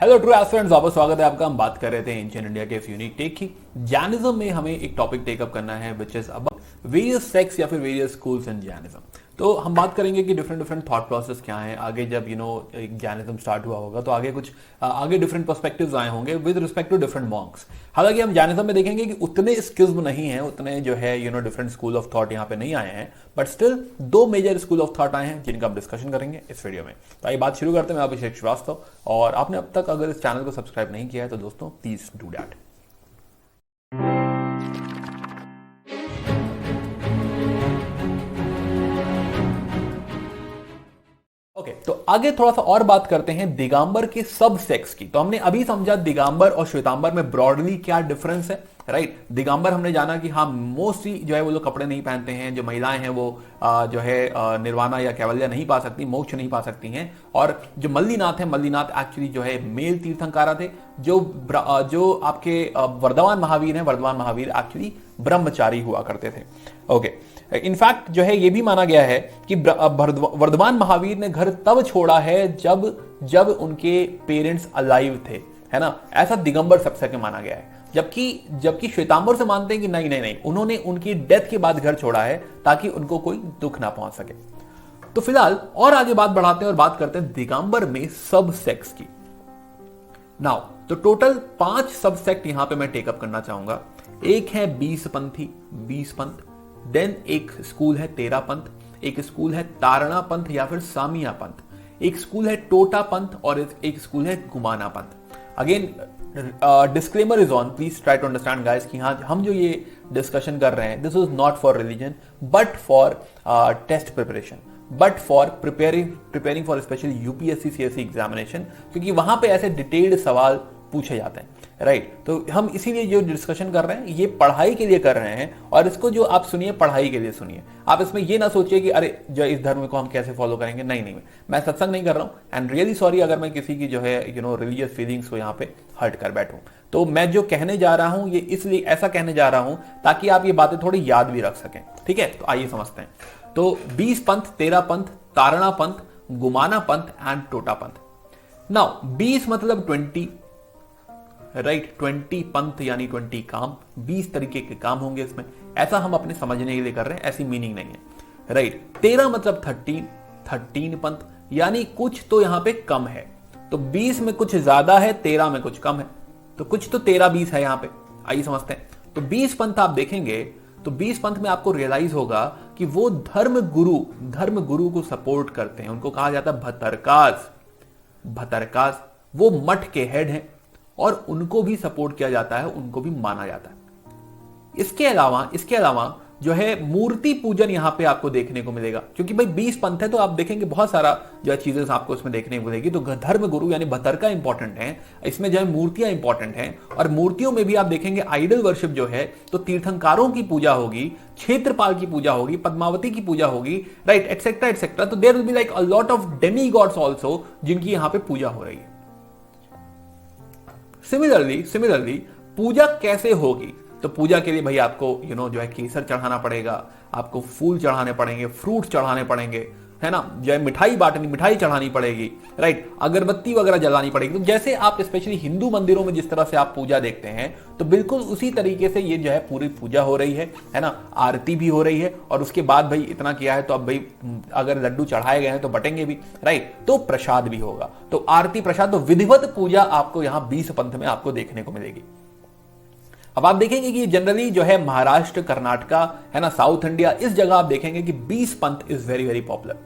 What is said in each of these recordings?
Hello true aspirants, वापस स्वागत है आपका। हम बात कर रहे थे एंशिएंट इंडिया के यूनिक टेक की। जैनिज्म में हमें एक टॉपिक टेकअप करना है which is about various sects या फिर वेरियस स्कूल्स इन जैनिज्म। तो हम बात करेंगे कि डिफरेंट डिफरेंट थॉट प्रोसेस क्या है। आगे जब एक जैनिज्म स्टार्ट हुआ होगा तो आगे डिफरेंट पर्सपेक्टिव्स आए होंगे with respect to different monks. हालांकि हम जैनिज्म में देखेंगे कि उतने स्किज्म नहीं है, उतने जो है डिफरेंट स्कूल ऑफ थॉट यहाँ पे नहीं आए हैं, बट स्टिल दो मेजर स्कूल ऑफ थॉट आए हैं जिनका हम डिस्कशन करेंगे इस वीडियो में। तो आइए बात शुरू करते हैं। मैं अभिषेक श्रीवास्तव, और आपने अब तक अगर इस चैनल को सब्सक्राइब नहीं किया है तो दोस्तों प्लीज डू दैट। ओके, तो आगे थोड़ा सा और बात करते हैं दिगंबर के सब सेक्स की। तो हमने अभी समझा दिगंबर और श्वेतांबर में ब्रॉडली क्या डिफरेंस है, राइट। दिगंबर हमने जाना कि हाँ मोस्टली जो है वो लोग कपड़े नहीं पहनते हैं, जो महिलाएं हैं वो जो है निर्वाणा या कैवल्य नहीं पा सकती, मोक्ष नहीं पा सकती हैं। और जो मल्लीनाथ है, मल्लीनाथ एक्चुअली जो है मेल तीर्थंकारा थे। जो आपके वर्धमान महावीर हैं, वर्धमान महावीर एक्चुअली ब्रह्मचारी हुआ करते थे। ओके, इनफैक्ट जो है ये भी माना गया है कि वर्धमान महावीर ने घर तब छोड़ा है जब उनके पेरेंट्स अलाइव थे, है ना। ऐसा दिगंबर सबसे के माना गया है। जबकि श्वेतांबर से मानते हैं कि नहीं, उन्होंने उनकी डेथ के बाद घर छोड़ा है ताकि उनको कोई दुख ना पहुंच सके। तो फिलहाल और आगे बात बढ़ाते हैं और बात करते हैं दिगंबर में सब सेक्स की। नाउ तो टोटल 5 सब सेक्ट यहां पे मैं टेकअप करना चाहूंगा। एक है 20 पंथ, देन एक स्कूल है 13 पंथ, एक स्कूल है तारणा पंथ या फिर सामिया पंथ, एक स्कूल है टोटा पंथ और एक स्कूल है गुमाना पंथ। Again disclaimer is on, please try to understand guys कि हाँ हम जो ये डिस्कशन कर रहे हैं this is not for religion but for test preparation, but for preparing for special UPSC CSC examination, क्योंकि वहां पे ऐसे डिटेल्ड सवाल पूछे जाते हैं, राइट। तो हम इसीलिए जो डिस्कशन कर रहे हैं ये पढ़ाई के लिए कर रहे हैं, और इसको जो आप सुनिए पढ़ाई के लिए सुनिए। आप इसमें ये ना सोचिए कि अरे जो इस धर्म को हम कैसे फॉलो करेंगे। नहीं, मैं सत्संग नहीं कर रहा हूं, एंड रियली सॉरी अगर मैं किसी की जो है रिलीजियस फीलिंग्स को यहाँ पे हर्ट कर बैठूं। तो मैं जो कहने जा रहा हूं ये इसलिए ऐसा कहने जा रहा हूं ताकि आप ये बातें थोड़ी याद भी रख सकें, ठीक है। तो आइए समझते हैं। तो 20 पंथ, 13 पंथ, तारणा पंथ, गुमाना पंथ एंड टोटा पंथ। नाउ 20 मतलब 20, राइट। 20 पंथ यानी 20 काम, 20 तरीके के काम होंगे इसमें, ऐसा हम अपने समझने के लिए कर रहे हैं, ऐसी मीनिंग नहीं है, राइट। 13 मतलब 13 पंथ यानी कुछ तो यहां पे कम है। तो 20 में कुछ ज्यादा है, 13 में कुछ कम है, तो कुछ तो 13-20 है यहां पे। आइए समझते हैं। तो 20 पंथ आप देखेंगे तो 20 पंथ में आपको रियलाइज होगा कि वो धर्म गुरु को सपोर्ट करते हैं। उनको कहा जाता है भतरकास, वो मठ के हेड हैं और उनको भी सपोर्ट किया जाता है, उनको भी माना जाता है। इसके अलावा जो है मूर्ति पूजन यहां पे आपको देखने को मिलेगा, क्योंकि भाई 20 पंथ है तो आप देखेंगे बहुत सारा जो है चीजें आपको इसमें देखने को मिलेगी। तो धर्म गुरु यानी भतरका इंपॉर्टेंट है, इसमें जो है मूर्तियां इंपॉर्टेंट हैं, और मूर्तियों में भी आप देखेंगे आइडल वर्शिप जो है, तो तीर्थंकारों की पूजा होगी, क्षेत्रपाल की पूजा होगी, पद्मावती की पूजा होगी, राइट, एटसेट्रा एटसेट्रा। तो there will be like a lot of demigods also जिनकी यहां पे पूजा हो रही है। सिमिलरली पूजा कैसे होगी? तो पूजा के लिए भाई आपको जो है केसर चढ़ाना पड़ेगा, आपको फूल चढ़ाने पड़ेंगे, फ्रूट चढ़ाने पड़ेंगे, है ना, जो है मिठाई चढ़ानी पड़ेगी, राइट, अगरबत्ती वगैरह जलानी पड़ेगी। तो जैसे आप स्पेशली हिंदू मंदिरों में जिस तरह से आप पूजा देखते हैं, तो बिल्कुल उसी तरीके से ये जो है पूरी पूजा हो रही है ना। आरती भी हो रही है, और उसके बाद भाई इतना किया है तो अब भाई अगर लड्डू चढ़ाए गए हैं तो बटेंगे भी, राइट। तो प्रसाद भी होगा, तो आरती प्रसाद, तो विधिवत पूजा आपको यहाँ 20 पंथ में आपको देखने को मिलेगी। अब आप देखेंगे कि जनरली जो है महाराष्ट्र, कर्नाटका, है ना, साउथ इंडिया, इस जगह आप देखेंगे कि 20 पंथ इज वेरी वेरी पॉपुलर।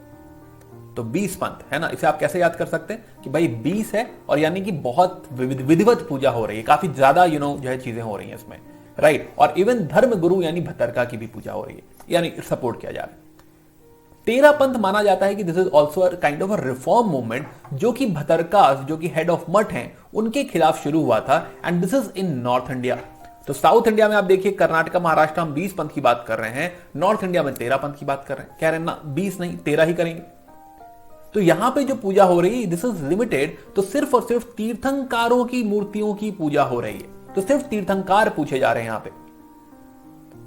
तो 20 पंथ, है ना, इसे आप कैसे याद कर सकते हैं कि भाई 20 है और यानी कि बहुत विधिवत पूजा हो रही है, काफी ज्यादा जो है चीजें हो रही हैं इसमें, राइट। और इवन धर्म गुरु यानी भतरका की भी पूजा हो रही है, यानी सपोर्ट किया जा रहा है। 13 पंथ माना जाता है कि this is also a kind of a reform movement, जो कि भतरकास, जो कि हेड ऑफ मठ हैं, उनके खिलाफ शुरू हुआ था, and this is in north India. तो साउथ इंडिया में आप देखिए कर्नाटका, महाराष्ट्र, हम 20 पंथ की बात कर रहे हैं, नॉर्थ इंडिया में 13 पंथ की बात कर रहे हैं। कह रहे हैं ना 20 नहीं 13 ही करेंगे। तो यहां पे जो पूजा हो रही है दिस इज लिमिटेड, तो सिर्फ और सिर्फ तीर्थंकारों की मूर्तियों की पूजा हो रही है, तो सिर्फ तीर्थंकार पूछे जा रहे हैं यहां पे।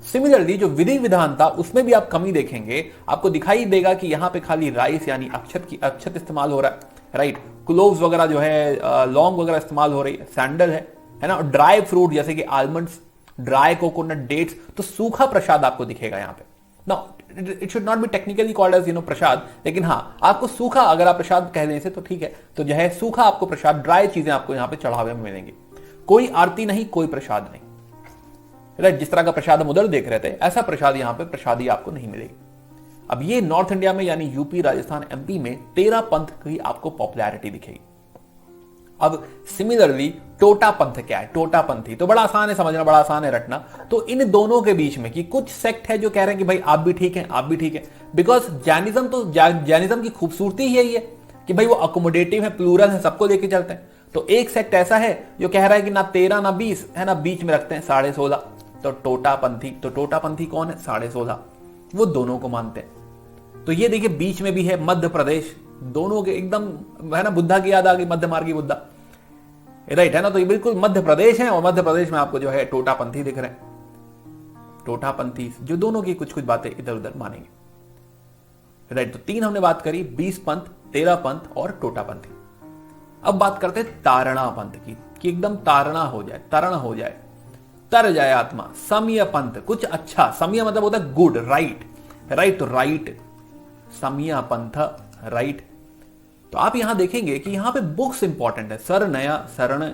सिमिलरली जो विधि विधान था उसमें भी आप कमी देखेंगे, आपको दिखाई देगा कि यहां पे खाली राइस यानी अक्षत इस्तेमाल हो रहा है, राइट। क्लोव्स वगैरह जो है, लौंग वगैरह इस्तेमाल हो रही है, सैंडल है ना, और ड्राई फ्रूट जैसे कि आलमंड्स, ड्राई कोकोनट, डेट्स, तो सूखा प्रसाद आपको दिखेगा यहाँ पे। Now it should not be technically called as prasad, लेकिन हाँ आपको सूखा, अगर आप प्रसाद कह दें इसे तो ठीक है, तो जो है सूखा आपको प्रसाद, ड्राई चीजें आपको यहाँ पे चढ़ावे में मिलेंगी। कोई आरती नहीं, कोई प्रसाद नहीं, राइट। जिस तरह का प्रसाद हम उधर देख रहे थे, ऐसा प्रसाद यहाँ पे प्रसादी आपको नहीं मिलेगी। अब ये नॉर्थ इंडिया में यानी यूपी, राजस्थान, एमपी में 13 पंथ की आपको पॉपुलैरिटी दिखेगी। अब सिमिलरली टोटा पंथ क्या है? टोटा पंथी तो बड़ा आसान है समझना, बड़ा आसान है रटना। तो इन दोनों के बीच में कि कुछ सेक्ट है जो कह रहे हैं कि भाई आप भी ठीक हैं, आप भी ठीक हैं, बिकॉज जैनिज्म, तो जैनिज्म की खूबसूरती ही यही है कि भाई वो अकोमोडेटिव है, प्लूरल है, सबको लेके चलते हैं। तो एक सेक्ट ऐसा है जो कह रहा है कि ना 13 ना 20 है ना, बीच में रखते हैं 16.5, तो टोटा पंथी। तो टोटा पंथी कौन है? 16.5, वो दोनों को मानते हैं। तो ये देखिए बीच में भी है मध्य प्रदेश, दोनों के एकदम है ना, बुद्धा की याद आ गई, मध्य मार्गी बुद्धा, राइट है ना। तो ये बिल्कुल मध्य प्रदेश है, और मध्य प्रदेश में आपको जो है टोटा पंथी दिख रहे हैं, टोटा पंथी जो दोनों की कुछ कुछ बातें इधर उधर मानेंगे, राइट। तो 3 हमने बात करी, 20 पंथ, 13 पंथ और टोटा पंथी। अब बात करते हैं तारणा पंथ की, कि एकदम तारणा हो जाए, तरण हो जाए, तर जाए आत्मा। समय पंथ, कुछ अच्छा, समय मतलब होता है गुड, राइट, राइट, तो राइट समय पंथ, राइट। तो आप यहां देखेंगे कि यहां पे बुक्स इंपॉर्टेंट है, सर नया शरण।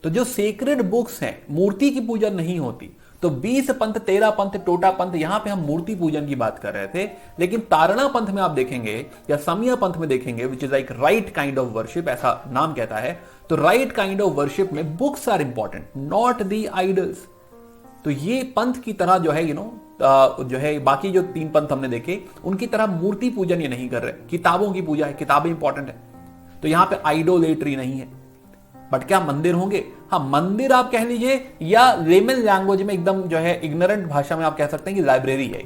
तो जो सेक्रेड बुक्स हैं, मूर्ति की पूजा नहीं होती। तो 20 पंथ, 13 पंथ, टोटा पंथ, यहां पे हम मूर्ति पूजन की बात कर रहे थे। लेकिन तारणा पंथ में आप देखेंगे या समया पंथ में देखेंगे, which is like right kind of worship, ऐसा नाम कहता है। तो राइट काइंड ऑफ वर्शिप में books are important, not the idols. तो ये पंथ की तरह जो है जो है बाकी जो 3 पंथ हमने देखे उनकी तरह मूर्ति पूजन ये नहीं कर रहे, किताबों की पूजा है, किताबें इंपॉर्टेंट है। तो यहां पे आइडोलेट्री नहीं है। बट क्या मंदिर होंगे? हाँ, मंदिर आप कह लीजिए, या लेमन लैंग्वेज में एकदम जो है इग्नोरेंट भाषा में आप कह सकते हैं कि लाइब्रेरी है,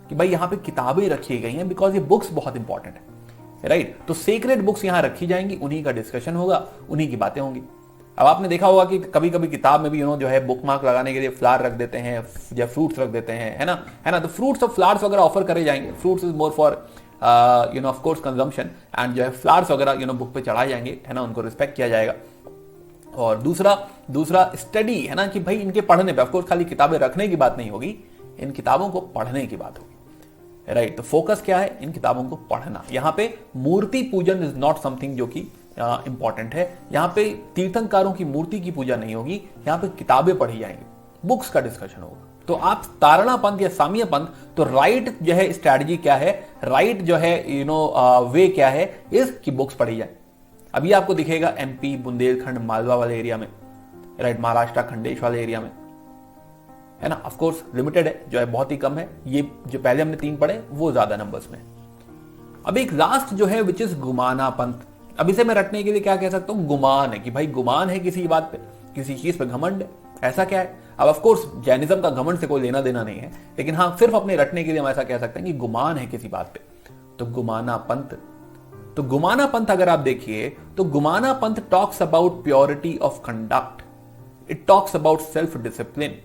कि भाई यहां पे किताबें रखी गई हैं, बिकॉज ये बुक्स बहुत इंपॉर्टेंट है, राइट। तो सीक्रेट बुक्स यहां रखी जाएंगी, उन्हीं का डिस्कशन होगा, उन्हीं की बातें होंगी। अब आपने देखा होगा कि कभी कभी किताब में भी जो है बुक मार्क लगाने के लिए फ्लावर रख देते हैं या फ्रूट्स रख देते हैं, है ना। तो फ्रूट्स और फ्लावर्स वगैरह ऑफर करे जाएंगे। Fruits is more for of course consumption, and जो है फ्लावर्स वगैरह बुक पे चढ़ाए जाएंगे, है ना, उनको रिस्पेक्ट किया जाएगा। और दूसरा स्टडी है ना, कि भाई इनके पढ़ने पे, ऑफ कोर्स खाली किताबें रखने की बात नहीं होगी, इन किताबों को पढ़ने की बात होगी, राइट। तो फोकस क्या है? इन किताबों को पढ़ना। यहां पे मूर्ति पूजन इज नॉट समथिंग जो कि इंपॉर्टेंट है। यहां पे तीर्थंकरों की मूर्ति की पूजा नहीं होगी, यहां पे किताबें पढ़ी जाएंगी, बुक्स का डिस्कशन होगा। तो आप तारणा पंथ या साम्य पंथ, तो राइट जो है स्ट्रैटेजी क्या है, राइट जो है वे क्या है, इस की बुक्स पढ़ी जाए। अभी आपको दिखेगा एमपी, बुंदेलखंड, मालवा वाले एरिया में, राइट, महाराष्ट्र, खंडेश वाले एरिया में, है ना। ऑफ कोर्स लिमिटेड है, जो है बहुत ही कम है। ये जो पहले हमने 3 पढ़े वो ज्यादा नंबर्स में। अब एक लास्ट जो है विच इज गुमाना पंथ। अब इसे मैं रटने के लिए क्या कह सकता हूं? गुमान है, कि भाई गुमान है किसी बात पे, किसी चीज पे घमंड है, ऐसा क्या है। अब ऑफ कोर्स जैनिज्म का घमंड से कोई लेना देना नहीं है, लेकिन हाँ सिर्फ अपने रटने के लिए हम ऐसा कह सकते हैं कि गुमान है किसी बात पे। तो गुमाना पंथ, तो गुमाना पंथ अगर आप देखिए तो गुमाना पंथ talks about purity of conduct, it talks about self discipline,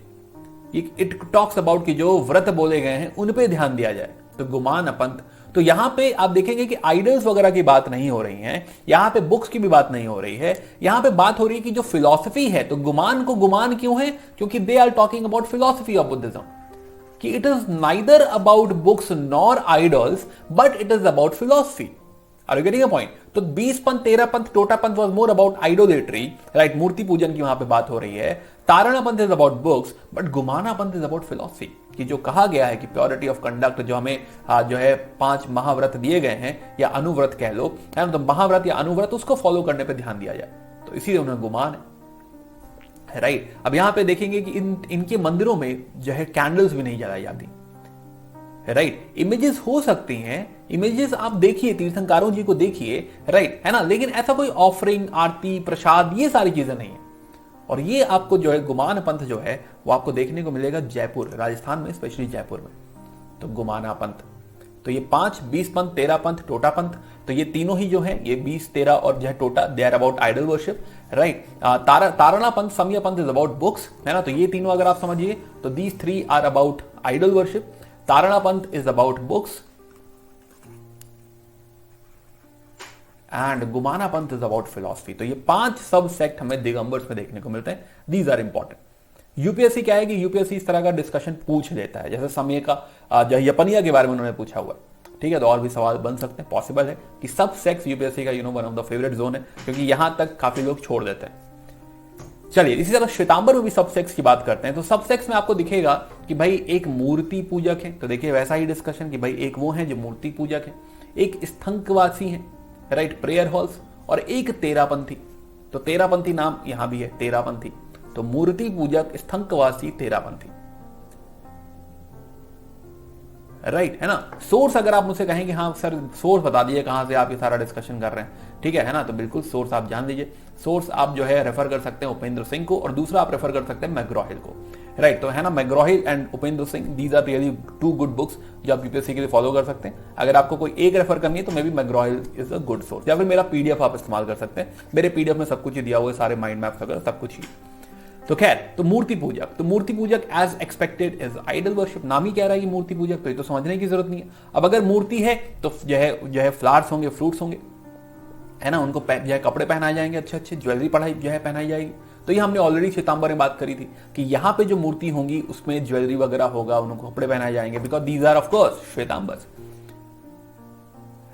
it talks about कि जो व्रत बोले गए हैं उन पे ध्यान दिया जाए। तो गुमान पंथ, तो यहां पे आप देखेंगे कि आइडल्स वगैरह की बात नहीं हो रही है, यहां पे बुक्स की भी बात नहीं हो रही है, यहां पे बात हो रही है कि जो फिलॉसफी है। तो गुमान को गुमान क्यों है? क्योंकि they are talking about philosophy of Buddhism, कि it is neither about books nor idols but it is about philosophy. Are you getting a point? तो 20 पंथ, 13 पंथ, टोटा पंथ was more about idolatry, right? मूर्ति पूजन की वहां पे बात हो रही है। तारणा पंथ is about books, but गुमाना पंथ is about philosophy, कि जो कहा गया है कि प्योरिटी ऑफ कंडक्ट जो हमें जो है 5 महाव्रत दिए गए हैं, या अनुव्रत कह लो, है ना, तो महाव्रत या अनुव्रत उसको फॉलो करने पे ध्यान दिया जाए, तो इसीलिए उन्हें गुमान है, राइट। अब यहां पे देखेंगे कि इनके मंदिरों में जो है कैंडल्स भी नहीं जलाई जाती, राइट। इमेजेस हो सकती हैं, इमेजेस आप देखिए, तीर्थंकरों जी को देखिए, राइट, है ना, लेकिन ऐसा कोई ऑफरिंग, आरती, प्रसाद, ये सारी चीजें नहीं है। और ये आपको जो है गुमान पंथ जो है वो आपको देखने को मिलेगा जयपुर, राजस्थान में, स्पेशली जयपुर में। तो गुमाना पंथ, तो ये 5, 20 पंथ, 13 पंथ, टोटा पंथ, तो ये तीनों ही जो है, ये 20, 13 और जो है टोटा, they are about idol worship, right. Tarana Panth, Samaya पंथ इज अबाउट बुक्स, है ना, तो ये तीनों अगर आप समझिए तो these 3 are about idol worship. Tarana Panth is about books and Gumana Panth is about philosophy. तो ये 5 सब सेक्ट हमें दिगंबर्स में देखने को मिलते हैं। These are important. यूपीएससी क्या है कि यूपीएससी इस तरह का डिस्कशन पूछ लेता है, जैसे समय का जो यपनिया के बारे में उन्होंने पूछा हुआ है, ठीक है। तो और भी सवाल बन सकते हैं, पॉसिबल है कि सब सेक्स यूपीएससी का one of the favourite zone है, क्योंकि यहां तक काफी लोग छोड़ देते हैं। चलिए, इसी तरह श्वेतांबर में भी सब सेक्स की बात करते हैं। तो सब सेक्स में आपको दिखेगा कि भाई एक मूर्ति पूजक है, तो देखिए वैसा ही डिस्कशन कि भाई एक वो है जो मूर्ति पूजक है, एक स्थंकवासी है, राइट, प्रेयर हॉल्स, और एक तेरापंथी। तो तेरापंथी नाम यहां भी है, तेरापंथी। तो मूर्ति पूजक, स्थंकवासी, तेरापंथी, राइट, है ना। सोर्स अगर आप मुझसे कहें कि हाँ सर सोर्स बता दीजिए कहां से आप ये सारा डिस्कशन कर रहे हैं, ठीक है ना, तो बिल्कुल सोर्स आप जान लीजिए। सोर्स आप जो है रेफर कर सकते हैं उपेंद्र सिंह को, और दूसरा आप रेफर कर सकते हैं मैग्रॉहिल को, राइट। तो है ना, McGraw Hill and Upendra Singh, these are really 2 good books जो आप यूपीएससी के लिए फॉलो कर सकते हैं। अगर आपको कोई एक रेफर करनी है तो maybe McGraw Hill is a good source, या फिर मेरा पीडीएफ आप इस्तेमाल कर सकते हैं। मेरे पीडीएफ में सब कुछ ही दिया हुआ है, सारे माइंड मैप्स वगैरह सब कुछ ही। तो खैर, तो मूर्ति पूजक, तो मूर्ति पूजक as expected is idol worship. नाम ही कह रहा है कि मूर्ति पूजक, तो ये तो समझने की जरूरत नहीं है। अब अगर मूर्ति है तो जो है फ्लावर्स होंगे, फ्रूट्स होंगे, है ना, उनको जो है कपड़े पहनाए जाएंगे, अच्छे अच्छे ज्वेलरी पढ़ाई जो है पहनाई जाएगी। तो ये हमने ऑलरेडी श्वेतांबर में बात करी थी कि यहाँ पे जो मूर्ति होंगी उसमें ज्वेलरी वगैरह होगा, उनको कपड़े पहनाए जाएंगे, because these are of course Shwetambars,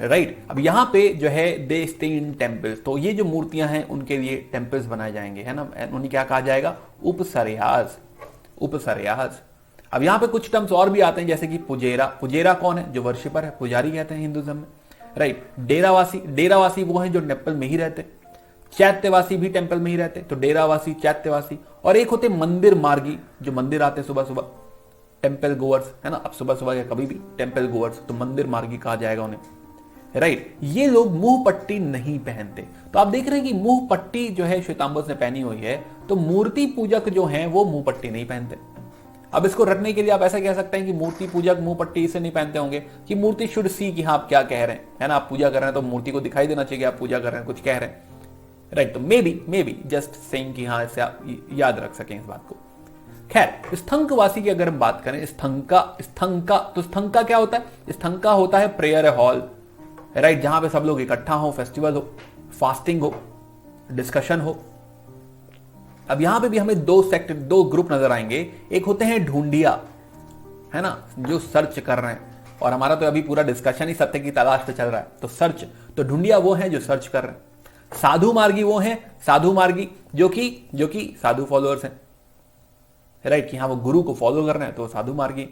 right. अब यहाँ पे जो है दे स्टे इन टेम्पल्स, तो ये जो मूर्तियां हैं उनके लिए टेम्पल्स बनाए जाएंगे, है ना, उन्हें क्या कहा जाएगा, उपसरयास, उपसरयास। अब यहाँ पे कुछ टर्म्स और भी आते हैं, जैसे कि पुजेरा। पुजेरा कौन है, जो वर्शिपर है, पुजारी कहते हैं हिंदुइज्म में, राइट। डेरावासी, डेरावासी वो है जो टेम्पल में ही रहते। चैत्यवासी भी टेम्पल में ही रहते, तो डेरावासी, चैत्यवासी। और एक होते मंदिर मार्गी, जो मंदिर आते सुबह सुबह, टेम्पल गोअर्स, है ना। अब सुबह सुबह या कभी भी टेम्पल गोअर्स, तो मंदिर मार्गी कहा जाएगा उन्हें, राइट। ये लोग मुंह पट्टी नहीं पहनते। तो आप देख रहे हैं कि मुंह पट्टी जो है श्वेतांबर्स ने पहनी हुई है, तो मूर्ति पूजक जो हैं वो मुंह पट्टी नहीं पहनते। अब इसको रटने के लिए आप ऐसा कह सकते हैं कि मूर्ति पूजक मुंह पट्टी इसे नहीं पहनते होंगे कि मूर्ति शुड सी कि हाँ आप क्या कह रहे हैं, है ना, आप पूजा कर रहे हैं तो मूर्ति को दिखाई देना चाहिए आप पूजा कर रहे हैं, कुछ कह रहे हैं, राइट। तो मे बी जस्ट सेइंग कि हाँ इससे आप याद रख सकें इस बात को। खैर, स्थंकवासी की अगर हम बात करें, स्थंका, तो स्थंका क्या होता है, स्थंका होता है प्रेयर हॉल, राइट, जहां पे सब लोग इकट्ठा हो, फेस्टिवल हो, फास्टिंग हो, डिस्कशन हो। अब यहां पे भी हमें 2 ग्रुप नजर आएंगे। एक होते हैं ढूंढिया, है ना, जो सर्च कर रहे हैं, और हमारा तो अभी पूरा डिस्कशन ही सत्य की तलाश पे चल रहा है, तो सर्च, तो ढूंढिया वो हैं जो सर्च कर रहे हैं। साधु मार्गी वो हैं, साधु मार्गी जो कि साधु फॉलोअर्स हैं, राइट, कि हाँ वो गुरु को फॉलो कर रहे हैं, तो साधु मार्गी।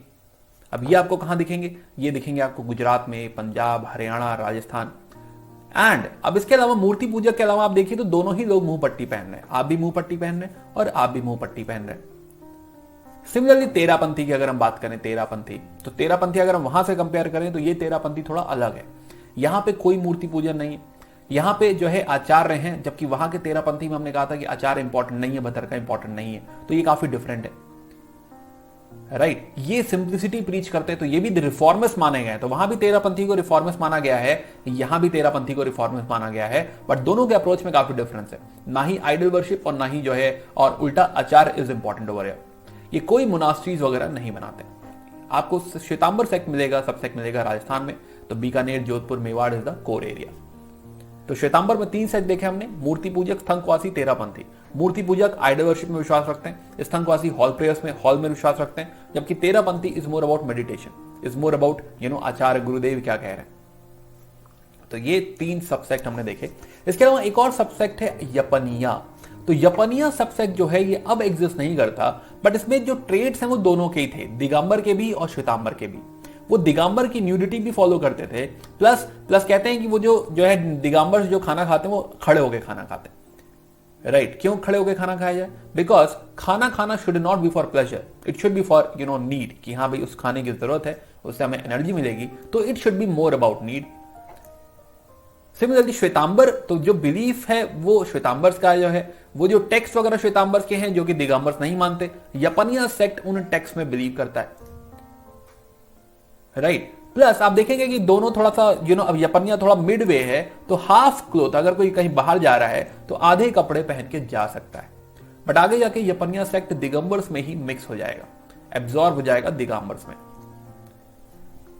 अब ये आपको कहां दिखेंगे, ये दिखेंगे आपको गुजरात में, पंजाब, हरियाणा, राजस्थान। एंड अब इसके अलावा मूर्ति पूजक के अलावा आप देखिए तो दोनों ही लोग मुंह पट्टी पहन रहे हैं, आप भी मुंह पट्टी पहन रहे हैं और आप भी मुंह पट्टी पहन रहे हैं। सिमिलरली तेरापंथी की अगर हम बात करें, तेरापंथी, तो तेरापंथी अगर हम वहां से कंपेयर करें तो ये तेरापंथी थोड़ा अलग है। यहां पे कोई मूर्ति पूजन नहीं है, यहां पे जो है आचार्य हैं, जबकि वहां के तेरापंथी में हमने कहा था कि आचार्य इंपॉर्टेंट नहीं है, भद्रका इंपॉर्टेंट नहीं है, तो ये काफी डिफरेंट है, राइट। ये सिंप्लिसिटी प्रीच करते हैं, तो ये भी रिफॉर्मर्स माने गए हैं। तो वहां भी तेरापंथी को रिफॉर्मर्स माना गया है, यहां भी तेरापंथी को रिफॉर्मर्स माना गया है, बट दोनों के अप्रोच में काफी डिफरेंस है। ना ही आइडल वर्शिप और ना ही जो है, और उल्टा आचार इज इंपॉर्टेंट ओवर हियर। ये कोई मोनास्ट्रीज वगैरह नहीं बनाते। आपको श्वेतांबर सेक्ट मिलेगा, सब सेक्ट मिलेगा राजस्थान में, तो Bikaner, Jodhpur, Mewar is the core area. तो श्वेतांबर में 3 सेक्ट देखे हमने, मूर्ति पूजक, स्थंकवासी, तेरापंथी। मूर्ति पूजक आइडल वर्शिप में विश्वास रखते हैं, स्थंकवासी हॉल प्रेयर्स में, हॉल में विश्वास रखते हैं, जबकि Terapanthi is more about meditation, is more about acharya gurudev क्या कह रहे हैं। तो ये 3 सबसेक्ट हमने देखे। इसके अलावा एक और सबसेक्ट है यपनिया। तो यपनिया सबसेक्ट जो है ये अब एग्जिस्ट नहीं करता, बट इसमें जो ट्रेड्स हैं वो दोनों के ही थे, दिगंबर के भी और श्वेतांबर के भी। वो दिगंबर की न्यूडिटी भी फॉलो करते थे, प्लस कहते हैं कि वो जो है दिगंबर जो खाना खाते हैं वो खड़े होकर खाना खाते हैं, राइट। क्यों खड़े होकर खाना खाया जाए, बिकॉज खाना खाना should not B for pleasure, it should B for need, कि हाँ भाई उस खाने की जरूरत है, उससे हमें एनर्जी मिलेगी, तो it should be more about need. Similarly Shvetambar, तो जो बिलीफ है वो श्वेतांबर्स का जो है, वो जो टेक्स्ट वगैरह श्वेतांबर्स के हैं जो कि दिगंबर्स नहीं मानते। यपनिया सेक्ट उन टेक्स्ट में बिलीव करता है, राइट। प्लस आप देखेंगे कि दोनों थोड़ा सा अब यपनिया थोड़ा मिडवे है, तो हाफ क्लोथ, अगर कोई कहीं बाहर जा रहा है तो आधे कपड़े पहन के जा सकता है, बट आगे जाके यपनिया सेक्ट दिगंबर्स में ही मिक्स हो जाएगा, एब्जॉर्ब हो जाएगा दिगंबर्स में।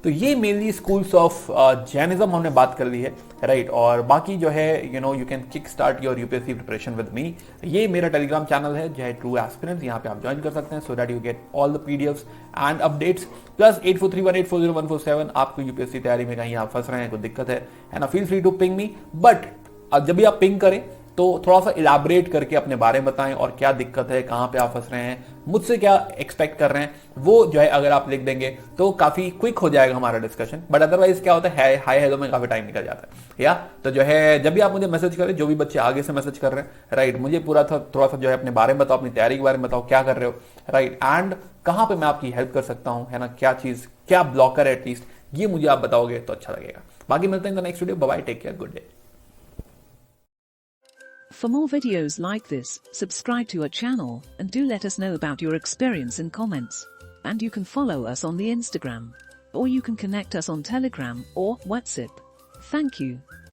तो ये मेनली स्कूल्स ऑफ जैनिज्म हमने बात कर ली है, राइट। और बाकी जो है you can kick start your UPSC preparation with me. ये मेरा टेलीग्राम चैनल है जो है ट्रू एस्पिरेंट्स, यहाँ पे आप ज्वाइन कर सकते हैं so that you get all the PDFs and updates. Plus 8431840147 आपको यूपीएससी तैयारी में कहीं आप फंस रहे हैं, कोई दिक्कत है ना, feel free to ping me. But जब भी आप पिंग करें तो थोड़ा सा इलाबरेट करके अपने बारे में बताएं और क्या दिक्कत है, कहां पे आप फंस रहे हैं, मुझसे क्या एक्सपेक्ट कर रहे हैं, वो जो है अगर आप लिख देंगे तो काफी क्विक हो जाएगा हमारा डिस्कशन। बट अदरवाइज क्या होता है, हाय हेलो में काफी टाइम निकल जाता है। या तो जो है जब भी आप मुझे मैसेज करें, जो भी बच्चे आगे से मैसेज कर रहे हैं, राइट, मुझे पूरा थोड़ा सा जो है अपने बारे में बताओ, अपनी तैयारी के बारे में बताओ, क्या कर रहे हो, राइट, एंड कहां पे मैं आपकी हेल्प कर सकता हूं, है ना, क्या चीज, क्या ब्लॉकर है एटलीस्ट, ये मुझे आप बताओगे तो अच्छा लगेगा। बाकी मिलते हैं in the next video. Bye bye, take care, good day. For more videos like this, subscribe to our channel and do let us know about your experience in comments. And you can follow us on the Instagram, or you can connect us on Telegram or WhatsApp. Thank you.